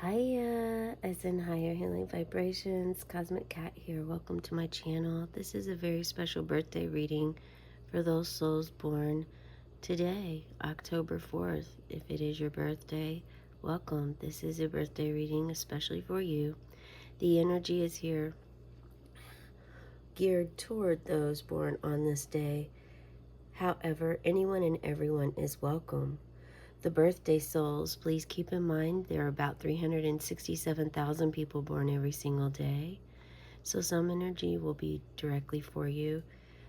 Hiya, as in higher healing vibrations. Cosmic Cat here. Welcome to my channel. This is a very special birthday reading for those souls born today, October 4th. If it is your birthday, welcome. This is a birthday reading especially for you. The energy is here geared toward those born on this day. However, anyone and everyone is welcome. The birthday souls, please keep in mind there are about 367,000 people born every single day. So some energy will be directly for you.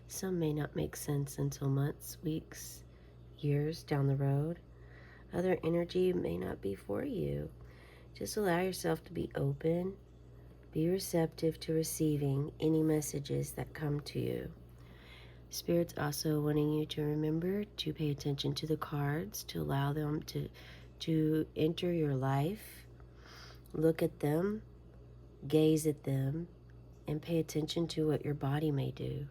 Some may not make sense until months, weeks, years down the road. Other energy may not be for you. Just allow yourself to be open, be receptive to receiving any messages that come to you. Spirit's also wanting you to remember to pay attention to the cards, to allow them to enter your life. Look at them, gaze at them, and pay attention to what your body may do.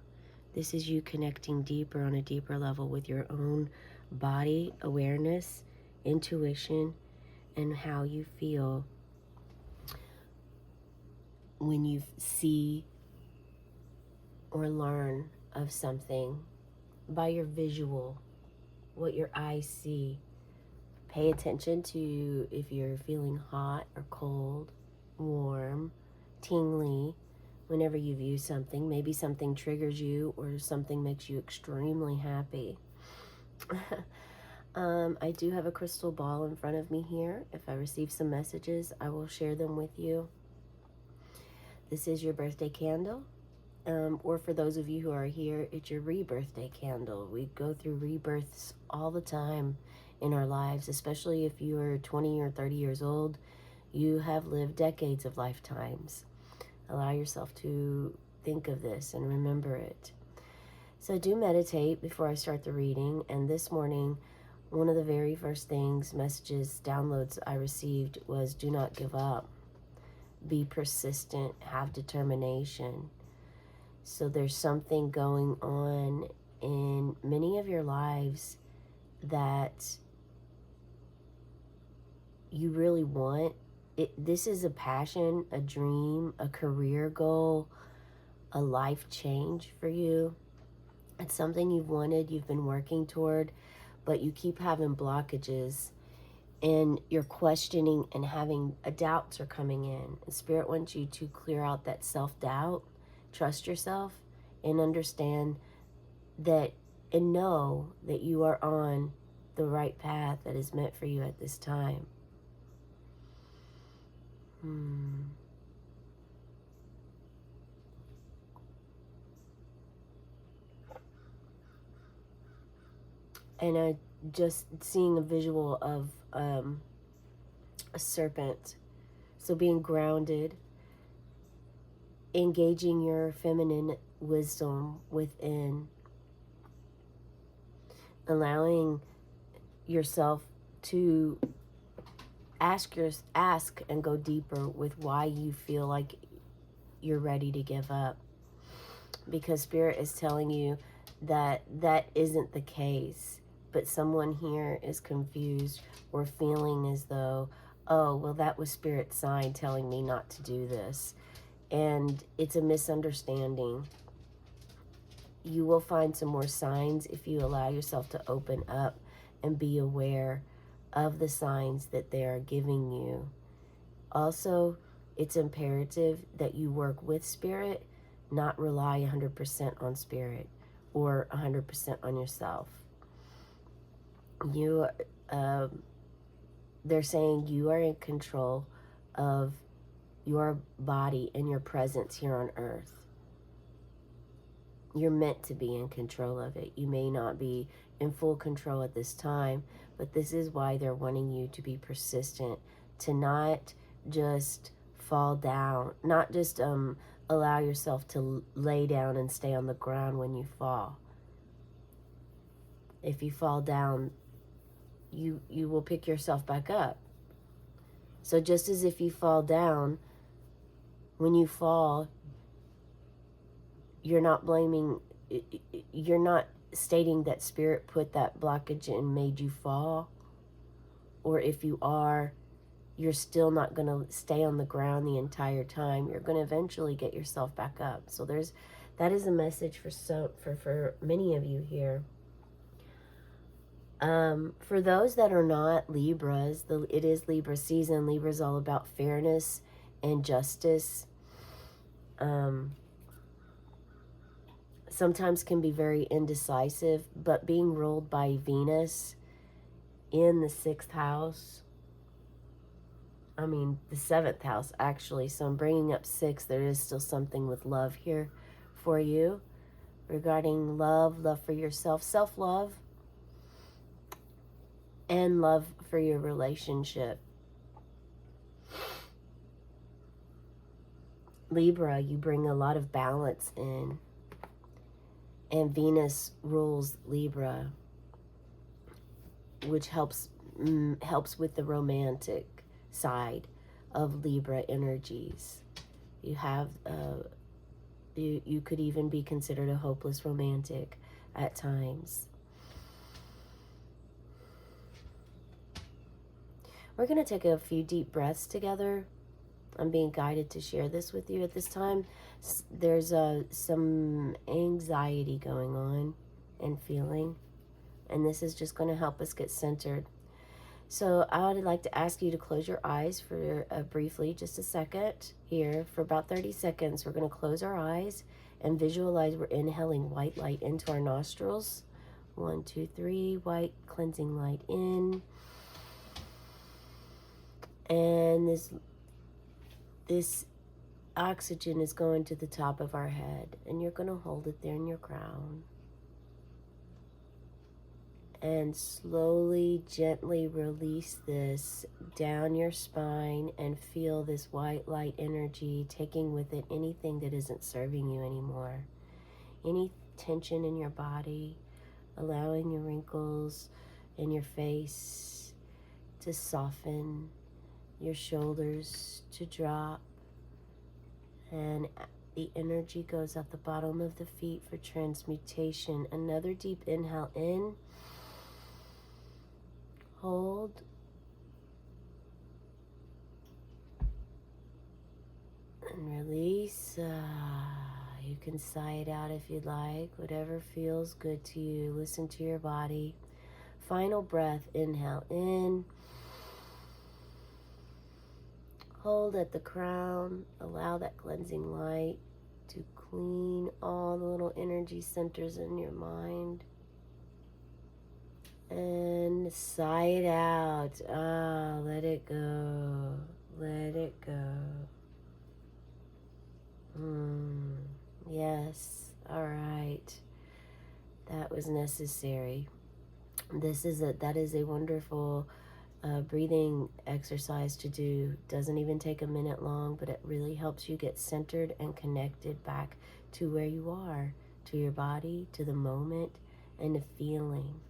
This is you connecting deeper on a deeper level with your own body awareness, intuition, and how you feel when you see or learn of something by your visual, what your eyes see. Pay attention to if you're feeling hot or cold, warm, tingly, whenever you view something. Maybe something triggers you or something makes you extremely happy. I do have a crystal ball in front of me here. If I receive some messages, I will share them with you. This is your birthday candle. Or for those of you who are here, it's your rebirthday candle. We go through rebirths all the time in our lives, especially if you are 20 or 30 years old. You have lived decades of lifetimes. Allow yourself to think of this and remember it. So do meditate before I start the reading. And this morning, one of the very first things, messages, downloads I received was do not give up. Be persistent, have determination. So there's something going on in many of your lives that you really want. This is a passion, a dream, a career goal, a life change for you. It's something you've wanted, you've been working toward, but you keep having blockages and you're questioning and having doubts are coming in. And Spirit wants you to clear out that self-doubt. Trust yourself and understand that and know that you are on the right path that is meant for you at this time. And I just seeing a visual of a serpent. So being grounded, engaging your feminine wisdom within, allowing yourself to ask and go deeper with why you feel like you're ready to give up, because Spirit is telling you that that isn't the case, but someone here is confused or feeling as though, oh, well, that was Spirit's sign telling me not to do this. And it's a misunderstanding. You will find some more signs if you allow yourself to open up and be aware of the signs that they are giving you. Also, it's imperative that you work with Spirit, not rely 100% on Spirit or 100% on yourself. They're saying you are in control of your body and your presence here on earth. You're meant to be in control of it. You may not be in full control at this time, but this is why they're wanting you to be persistent, to not just fall down, not just allow yourself to lay down and stay on the ground when you fall. If you fall down, you will pick yourself back up. So just as if you fall down, when you fall, you're not blaming, you're not stating that Spirit put that blockage and made you fall. Or if you are, you're still not going to stay on the ground the entire time. You're going to eventually get yourself back up. So that is a message for many of you here. For those that are not Libras, it is Libra season. Libra is all about fairness and justice. Sometimes can be very indecisive, but being ruled by Venus in the 6th house, the 7th house actually, so I'm bringing up 6. There is still something with love here for you regarding love for yourself, self-love, and love for your relationship. Libra, you bring a lot of balance in, and Venus rules Libra, which helps with the romantic side of Libra energies. You have you could even be considered a hopeless romantic at times. We're going to take a few deep breaths together. I'm being guided to share this with you at this time. There's some anxiety going on and feeling, and this is just going to help us get centered. So I would like to ask you to close your eyes for briefly, just a second here, for about 30 seconds. We're going to close our eyes and visualize we're inhaling white light into our nostrils. 1, 2, 3, white cleansing light in. And this oxygen is going to the top of our head, and you're going to hold it there in your crown. And slowly, gently release this down your spine and feel this white light energy taking with it anything that isn't serving you anymore. Any tension in your body, allowing your wrinkles in your face to soften, your shoulders to drop, and the energy goes at the bottom of the feet for transmutation. Another deep inhale in. Hold. And release. You can sigh it out if you'd like. Whatever feels good to you. Listen to your body. Final breath. Inhale in. Hold at the crown. Allow that cleansing light to clean all the little energy centers in your mind. And sigh it out. Let it go. Let it go. Yes. All right. That was necessary. That is a wonderful breathing exercise to do. Doesn't even take a minute long, but it really helps you get centered and connected back to where you are, to your body, to the moment, and the feeling.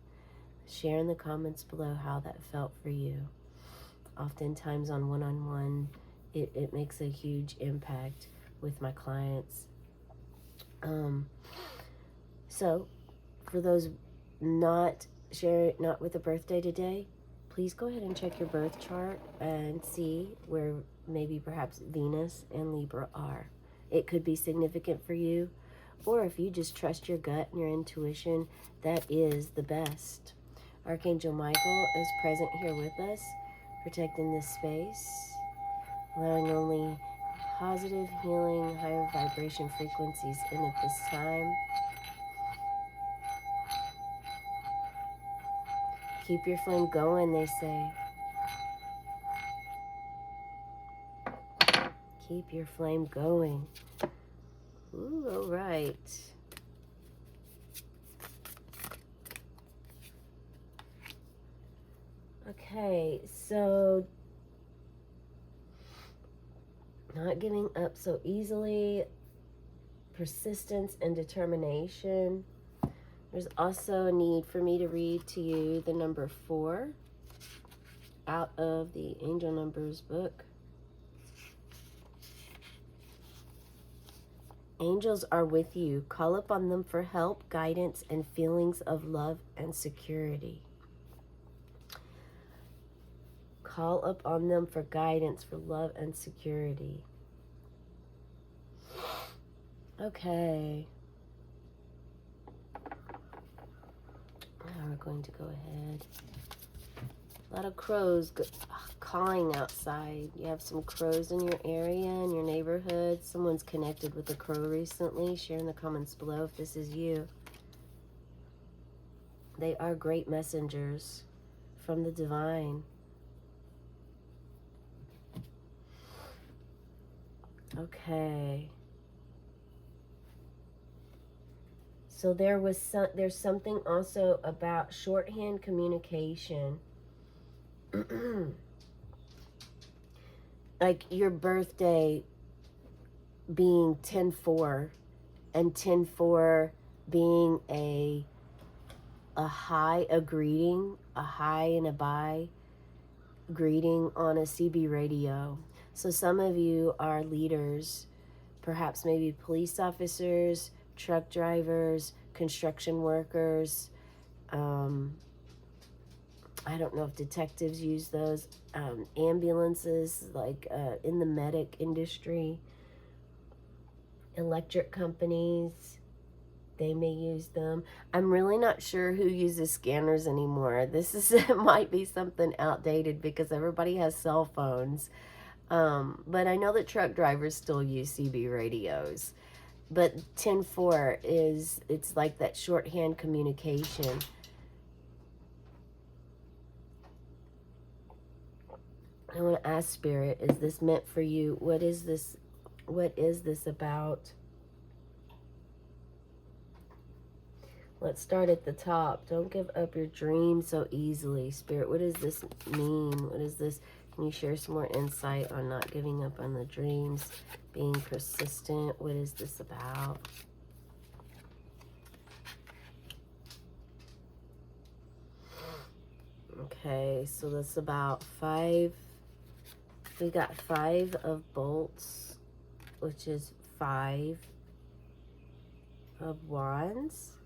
Share in the comments below how that felt for you. Oftentimes on one-on-one, it makes a huge impact with my clients. So for those not with a birthday today, please go ahead and check your birth chart and see where maybe perhaps Venus and Libra are. It could be significant for you, or if you just trust your gut and your intuition, that is the best. Archangel Michael is present here with us, protecting this space, allowing only positive, healing, higher vibration frequencies in at this time. Keep your flame going, they say. Keep your flame going. Ooh, all right. Okay, so not giving up so easily, persistence and determination. There's also a need for me to read to you the number 4 out of the Angel Numbers book. Angels are with you. Call upon them for help, guidance, and feelings of love and security. Call upon them for guidance, for love and security. Okay. Now we're going to go ahead. A lot of crows cawing outside. You have some crows in your area, in your neighborhood. Someone's connected with a crow recently. Share in the comments below if this is you. They are great messengers from the divine. Okay. So there's something also about shorthand communication. Like your birthday being 10/4 and 10/4 being a high, a greeting, a hi and a bye greeting on a CB radio. So some of you are leaders, perhaps maybe police officers, truck drivers, construction workers. I don't know if detectives use those. Ambulances, like in the medic industry. Electric companies, they may use them. I'm really not sure who uses scanners anymore. This is it might be something outdated because everybody has cell phones. But I know that truck drivers still use CB radios. But 10/4 it's like that shorthand communication. I want to ask Spirit, is this meant for you? What is this? What is this about? Let's start at the top. Don't give up your dreams so easily. Spirit, what does this mean? What is this? Can you share some more insight on not giving up on the dreams, being persistent? What is this about? Okay, so that's about 5. We got 5 of bolts, which is 5 of wands.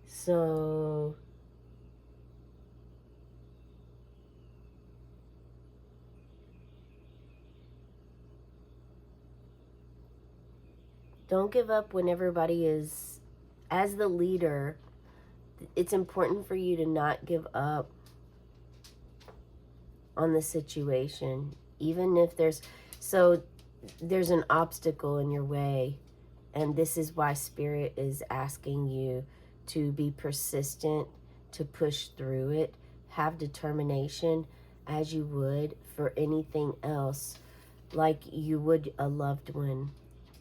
So don't give up when everybody is, as the leader, it's important for you to not give up on the situation, even if there's an obstacle in your way. And this is why Spirit is asking you to be persistent, to push through it, have determination as you would for anything else, like you would a loved one.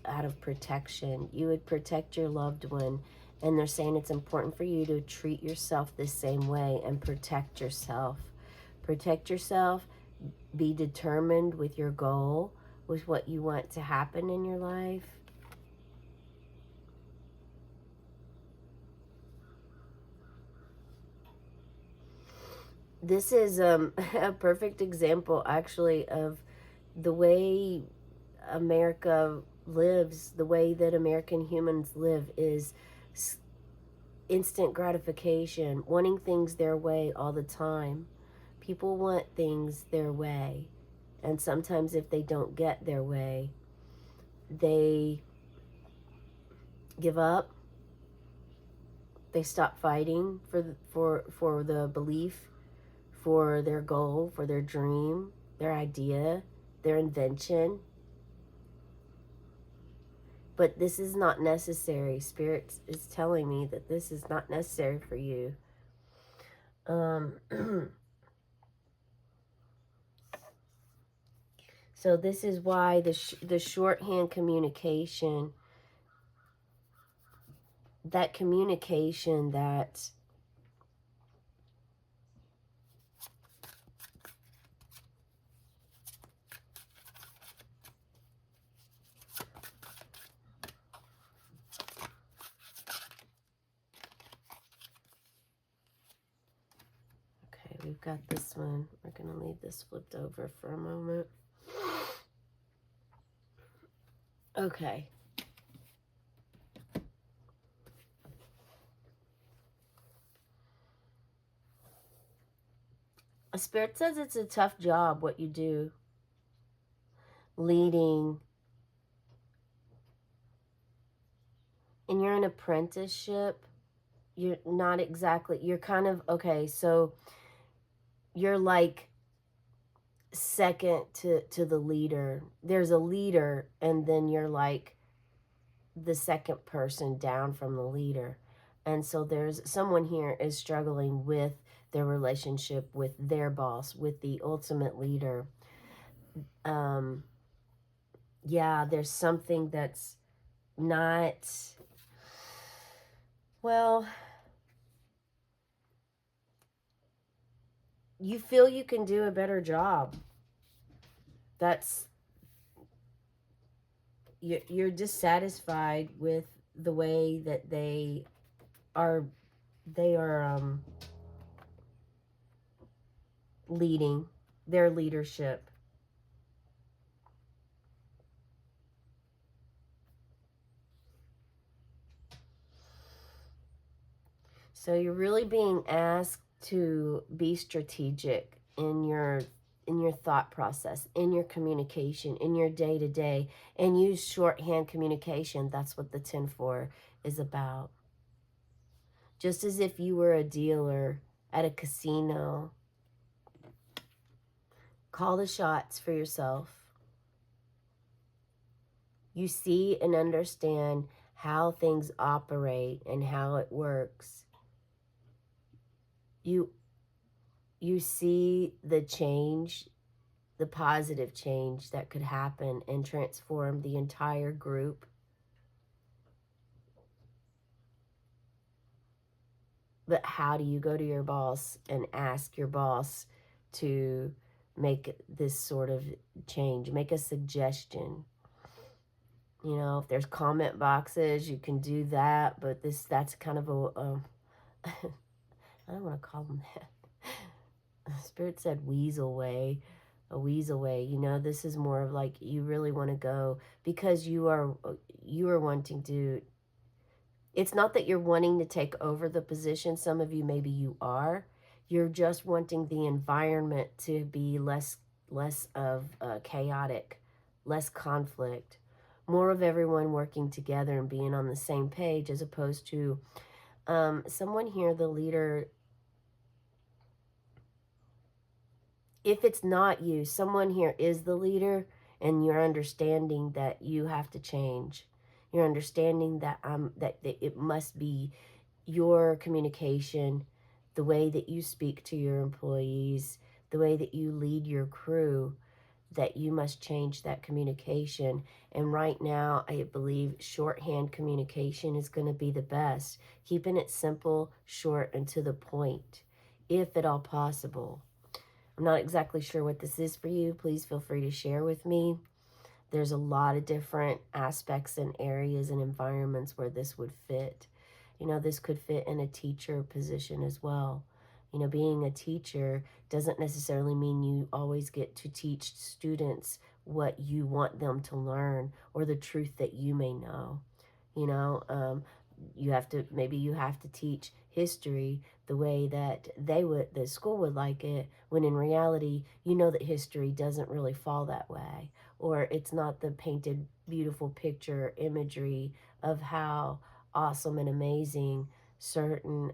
Out of protection, you would protect your loved one. And they're saying it's important for you to treat yourself the same way and protect yourself. Protect yourself, be determined with your goal, with what you want to happen in your life. This is a perfect example, actually, of the way America lives, the way that American humans live is instant gratification, wanting things their way all the time. People want things their way, and sometimes if they don't get their way, they give up. They stop fighting for the belief, for their goal, for their dream, their idea, their invention. But this is not necessary. Spirit is telling me that this is not necessary for you. So this is why the shorthand communication, that communication that we've got this one. We're going to leave this flipped over for a moment. Okay. Spirit says it's a tough job what you do, leading, and you're an apprenticeship. You're not exactly, you're kind of, okay, so you're like second to the leader. There's a leader, and then you're like the second person down from the leader. And so there's someone here is struggling with their relationship with their boss, with the ultimate leader. Um, yeah, there's something that's not, well, you feel you can do a better job. That's, you're dissatisfied with the way that are they are leading their leadership. So you're really being asked to be strategic in your thought process, in your communication, in your day-to-day, and use shorthand communication. That's what the 10-4 is about. Just as if you were a dealer at a casino, call the shots for yourself. You see and understand how things operate and how it works. You see the change, the positive change that could happen and transform the entire group. But how do you go to your boss and ask your boss to make this sort of change, make a suggestion? You know, if there's comment boxes, you can do that, but that's kind of a I don't want to call them that. Spirit said weasel way, a weasel way. You know, this is more of like you really want to go because you are wanting to. It's not that you're wanting to take over the position. Some of you, maybe you are. You're just wanting the environment to be less of chaotic, less conflict, more of everyone working together and being on the same page, as opposed to someone here, the leader. If it's not you, someone here is the leader, and you're understanding that you have to change. You're understanding that that it must be your communication, the way that you speak to your employees, the way that you lead your crew, that you must change that communication. And right now, I believe shorthand communication is going to be the best, keeping it simple, short, and to the point, if at all possible. I'm not exactly sure what this is for you. Please feel free to share with me. There's a lot of different aspects and areas and environments where this would fit. You know, this could fit in a teacher position as well. You know, being a teacher doesn't necessarily mean you always get to teach students what you want them to learn or the truth that you may know. You know, you have to, maybe you have to teach history the way that the school would like it, when in reality, you know that history doesn't really fall that way, or it's not the painted, beautiful picture imagery of how awesome and amazing certain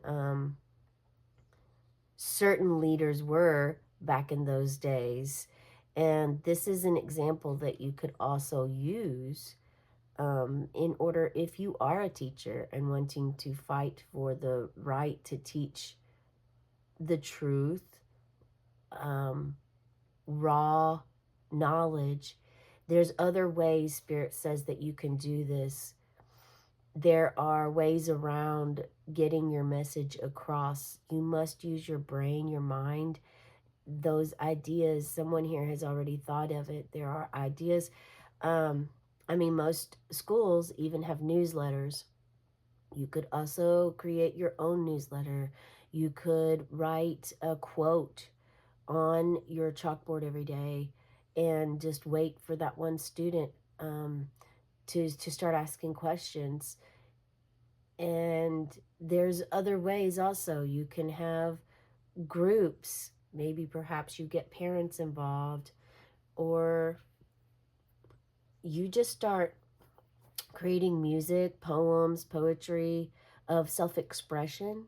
leaders were back in those days. And this is an example that you could also use in order, if you are a teacher and wanting to fight for the right to teach the truth, raw knowledge. There's other ways Spirit says that you can do this. There are ways around getting your message across. You must use your brain, your mind. Those ideas, someone here has already thought of it. There are ideas. I mean, most schools even have newsletters. You could also create your own newsletter. You could write a quote on your chalkboard every day and just wait for that one student to start asking questions. And there's other ways also. You can have groups Maybe perhaps you get parents involved, or you just start creating music, poems, poetry of self-expression.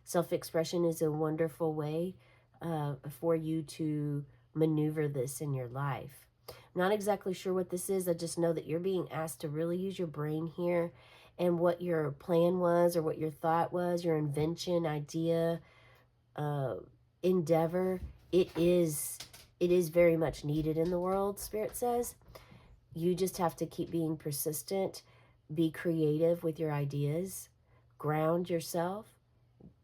Self-expression is a wonderful way for you to maneuver this in your life. Not exactly sure what this is. I just know that you're being asked to really use your brain here, and what your plan was, or what your thought was, your invention, idea, uh, endeavor. It is very much needed in the world, Spirit says. You just have to keep being persistent, be creative with your ideas, ground yourself.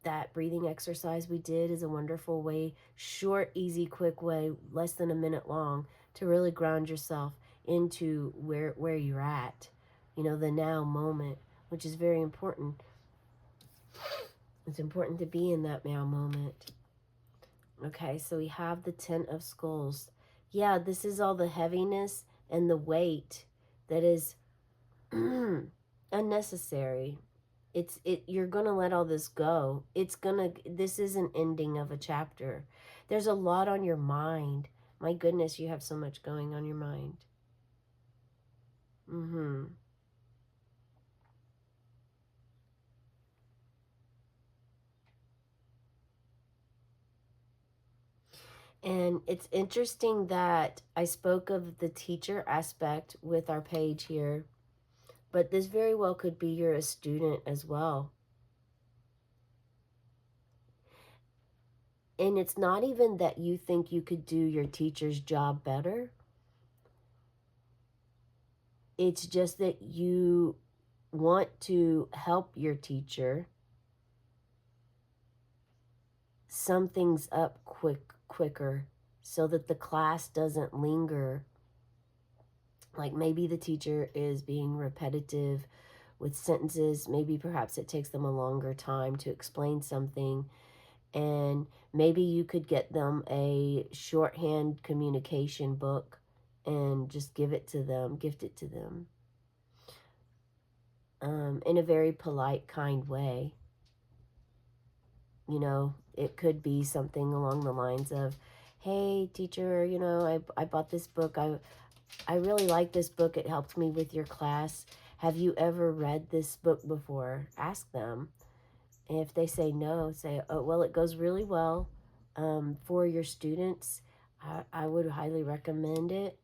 That breathing exercise we did is a wonderful way, short, easy, quick way, less than a minute long, to really ground yourself into where you're at, the now moment, which is very important. It's important to be in that now moment. Okay, so we have the Ten of Skulls. Yeah, this is all the heaviness and the weight that is unnecessary. You're gonna let all this go. This is an ending of a chapter. There's a lot on your mind. My goodness, you have so much going on your mind. And it's interesting that I spoke of the teacher aspect with our page here, but this very well could be you're a student as well. And it's not even that you think you could do your teacher's job better. It's just that you want to help your teacher sum things up quicker, so that the class doesn't linger. Like maybe the teacher is being repetitive with sentences. Maybe perhaps it takes them a longer time to explain something. And maybe you could get them a shorthand communication book and just gift it to them in a very polite, kind way. It could be something along the lines of, hey, teacher, I bought this book. I really like this book. It helped me with your class. Have you ever read this book before? Ask them. And if they say no, say, oh, well, it goes really well for your students. I would highly recommend it.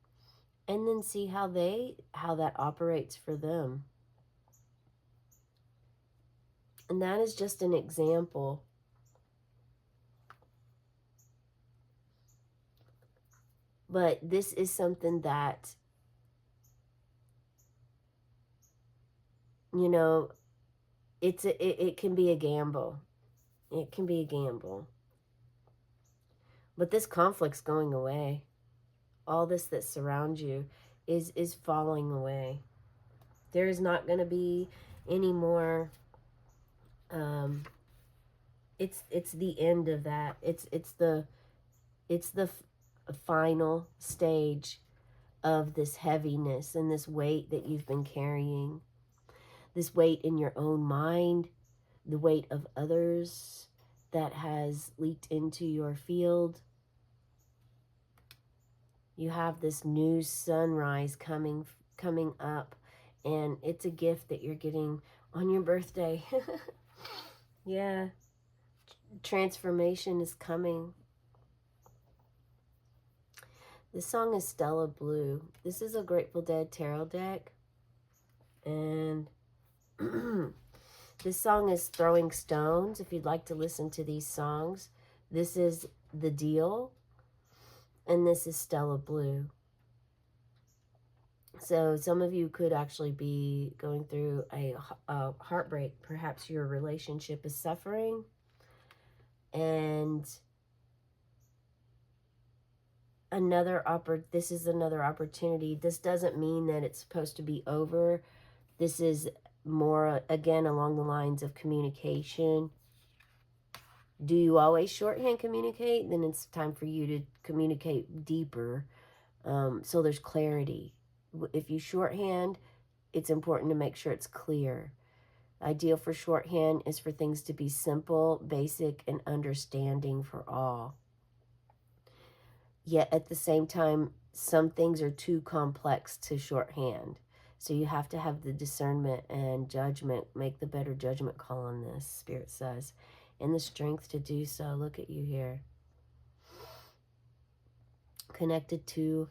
And then see how that operates for them. And that is just an example. But this is something that, it can be a gamble. It can be a gamble. But this conflict's going away. All this that surrounds you is falling away. There is not going to be any more. It's the end of that. It's the final stage of this heaviness and this weight that you've been carrying. This weight in your own mind, the weight of others that has leaked into your field. You have this new sunrise coming up, and it's a gift that you're getting on your birthday. Yeah. Transformation is coming. This song is Stella Blue. This is a Grateful Dead tarot deck. And this song is Throwing Stones. If you'd like to listen to these songs, this is The Deal. And this is Stella Blue. So some of you could actually be going through a heartbreak. Perhaps your relationship is suffering. And this is another opportunity. This doesn't mean that it's supposed to be over. This is more, again, along the lines of communication. Do you always shorthand communicate? Then it's time for you to communicate deeper, so there's clarity. If you shorthand, it's important to make sure it's clear. Ideal for shorthand is for things to be simple, basic, and understanding for all. Yet at the same time, some things are too complex to shorthand. So you have to have the discernment and judgment, make the better judgment call on this, Spirit says, and the strength to do so. Look at you here. Connected to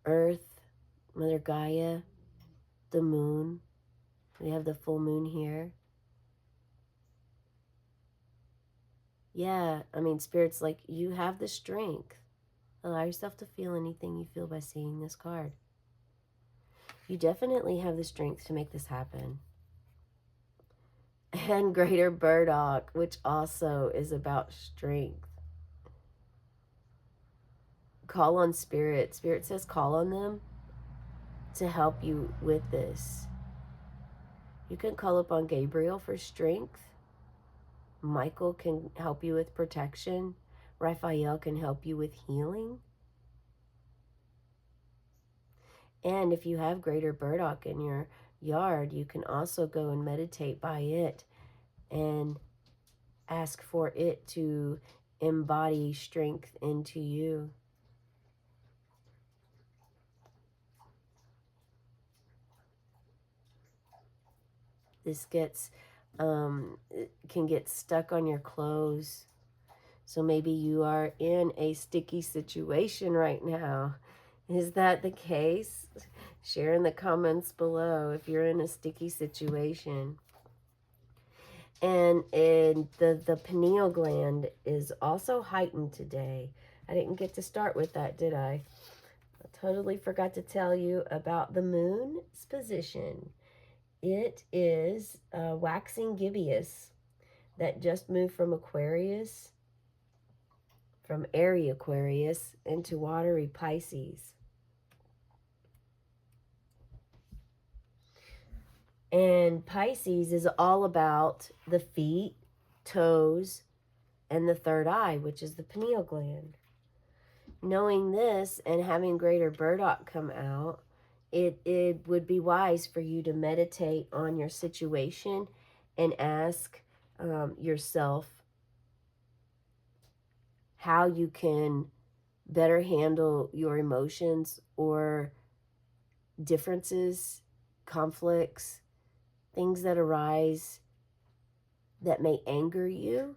Earth, Mother Gaia, the moon. We have the full moon here. Yeah, I mean, Spirit's like, you have the strength. Allow yourself to feel anything you feel by seeing this card. You definitely have the strength to make this happen. And Greater Burdock, which also is about strength. Call on Spirit. Spirit says call on them to help you with this. You can call upon Gabriel for strength. Michael can help you with protection. Raphael can help you with healing. And if you have Greater Burdock in your yard, you can also go and meditate by it and ask for it to embody strength into you. This can get stuck on your clothes. So maybe you are in a sticky situation right now. Is that the case? Share in the comments below if you're in a sticky situation. And the pineal gland is also heightened today. I didn't get to start with that, did I? I totally forgot to tell you about the moon's position. It is waxing gibbous that just moved from Aquarius, from airy Aquarius into watery Pisces. And Pisces is all about the feet, toes, and the third eye, which is the pineal gland. Knowing this and having Greater Burdock come out, it would be wise for you to meditate on your situation and ask yourself how you can better handle your emotions or differences, conflicts, things that arise that may anger you,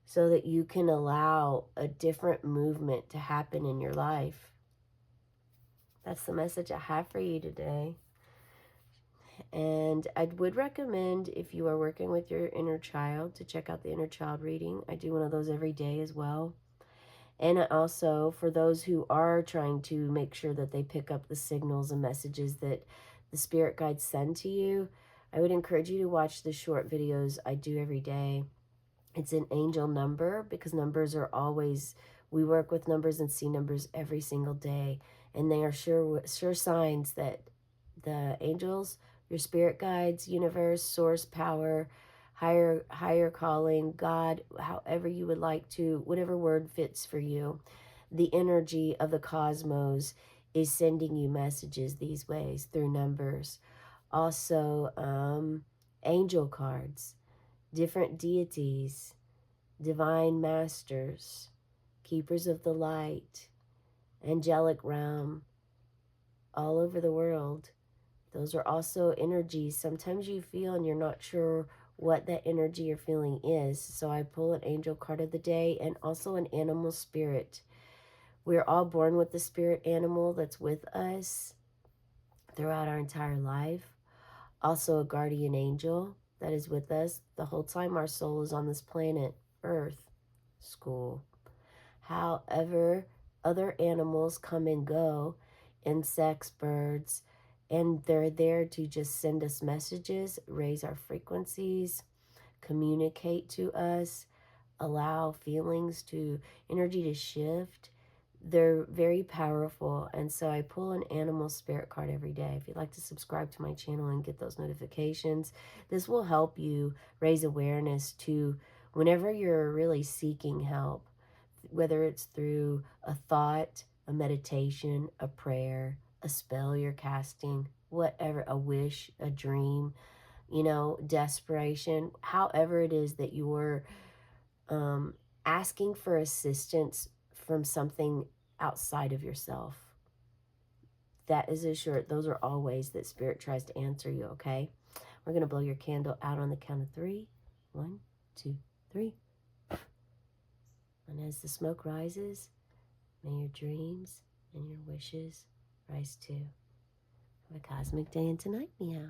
so that you can allow a different movement to happen in your life. That's the message I have for you today. And I would recommend, if you are working with your inner child, to check out the inner child reading. I do one of those every day as well. And also, for those who are trying to make sure that they pick up the signals and messages that the spirit guides send to you, I would encourage you to watch the short videos I do every day. It's an angel number, because numbers are always, we work with numbers and see numbers every single day. And they are sure signs that the angels, your spirit guides, universe, source, power, higher calling, God, however you would like to, whatever word fits for you, the energy of the cosmos is sending you messages these ways through numbers. Also, angel cards, different deities, divine masters, keepers of the light, angelic realm, all over the world. Those are also energies. Sometimes you feel and you're not sure what that energy you're feeling is. So I pull an angel card of the day and also an animal spirit. We're all born with the spirit animal that's with us throughout our entire life. Also a guardian angel that is with us the whole time our soul is on this planet, Earth, school. However, other animals come and go, insects, birds, and they're there to just send us messages, raise our frequencies, communicate to us, allow feelings to, energy to shift. They're very powerful. And so I pull an animal spirit card every day. If you'd like to subscribe to my channel and get those notifications, this will help you raise awareness to whenever you're really seeking help, whether it's through a thought, a meditation, a prayer, a spell you're casting, whatever, a wish, a dream, desperation, however it is that you're asking for assistance from something outside of yourself. That is assured. Those are all ways that Spirit tries to answer you, okay? We're going to blow your candle out on the count of 3. 1, 2, 3. And as the smoke rises, may your dreams and your wishes rise too. Have a cosmic day and tonight, meow.